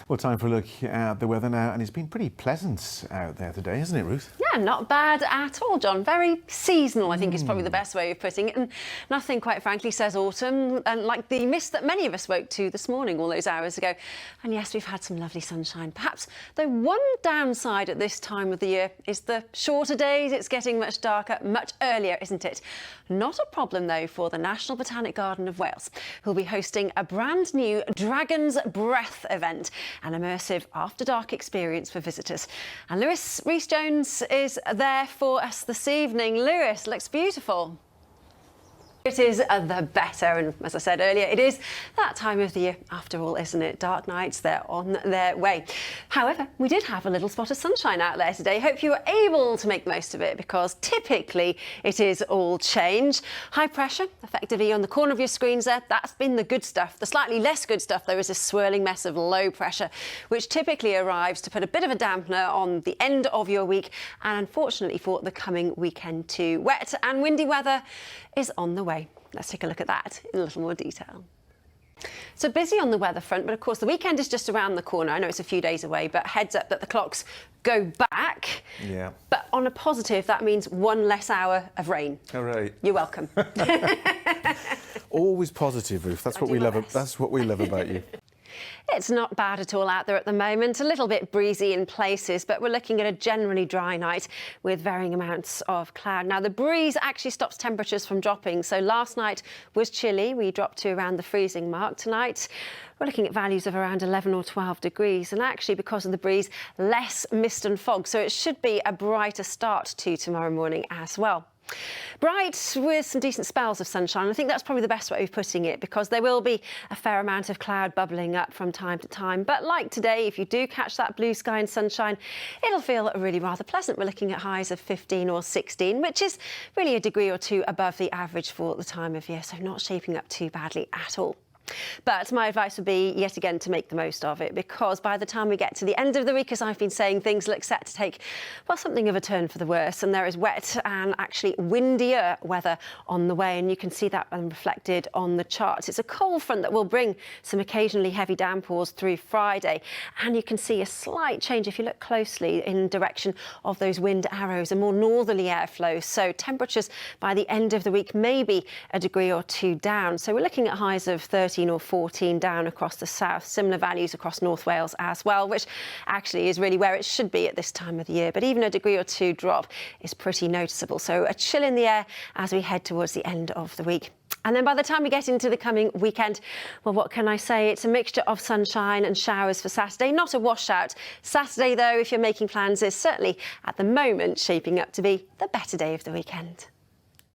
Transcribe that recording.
Well, time for a look at the weather now, and it's been pretty pleasant out there today, hasn't it, Ruth? Yeah, not bad at all, John. Very seasonal, I think is probably the best way of putting it. And nothing, quite frankly, says autumn, and like the mist that many of us woke to this morning all those hours ago. And yes, we've had some lovely sunshine. Perhaps the one downside at this time of the year is the shorter days. It's getting much darker, much earlier, isn't it? Not a problem, though, for the National Botanic Garden of Wales, who'll be hosting a brand new Dragon's Breath event, an immersive after-dark experience for visitors. And Lewis Rhys-Jones is there for us this evening. Lewis, looks beautiful. It is the better, and as I said earlier, it is that time of the year after all, isn't it? Dark nights, they're on their way. However, we did have a little spot of sunshine out there today. Hope you were able to make the most of it, because typically it is all change. High pressure, effectively on the corner of your screens there, that's been the good stuff. The slightly less good stuff, there is this swirling mess of low pressure, which typically arrives to put a bit of a dampener on the end of your week, and unfortunately for the coming weekend too. Wet and windy weather is on the way. Let's take a look at that in a little more detail. So busy on the weather front, but of course the weekend is just around the corner. I know it's a few days away, but heads up that the clocks go back. Yeah. But on a positive, that means one less hour of rain. All right. You're welcome. Always positive, Ruth. That's what we love. That's what we love about you. It's not bad at all out there at the moment. A little bit breezy in places, but we're looking at a generally dry night with varying amounts of cloud. Now, the breeze actually stops temperatures from dropping. So last night was chilly. We dropped to around the freezing mark. Tonight, we're looking at values of around 11 or 12 degrees. And actually, because of the breeze, less mist and fog. So it should be a brighter start to tomorrow morning as well. Bright with some decent spells of sunshine. I think that's probably the best way of putting it, because there will be a fair amount of cloud bubbling up from time to time. But like today, if you do catch that blue sky and sunshine, it'll feel really rather pleasant. We're looking at highs of 15 or 16, which is really a degree or two above the average for the time of year, so not shaping up too badly at all. But my advice would be, yet again, to make the most of it, because by the time we get to the end of the week, as I've been saying, things look set to take, well, something of a turn for the worse. And there is wet and actually windier weather on the way, and you can see that reflected on the charts. It's a cold front that will bring some occasionally heavy downpours through Friday, and you can see a slight change if you look closely in direction of those wind arrows, a more northerly airflow. So temperatures by the end of the week may be a degree or two down. So we're looking at highs of 13 or 14 down across the south, similar values across North Wales as well, which actually is really where it should be at this time of the year. But even a degree or two drop is pretty noticeable. So a chill in the air as we head towards the end of the week. And then by the time we get into the coming weekend, well, what can I say? It's a mixture of sunshine and showers for Saturday, not a washout. Saturday, though, if you're making plans, is certainly at the moment shaping up to be the better day of the weekend.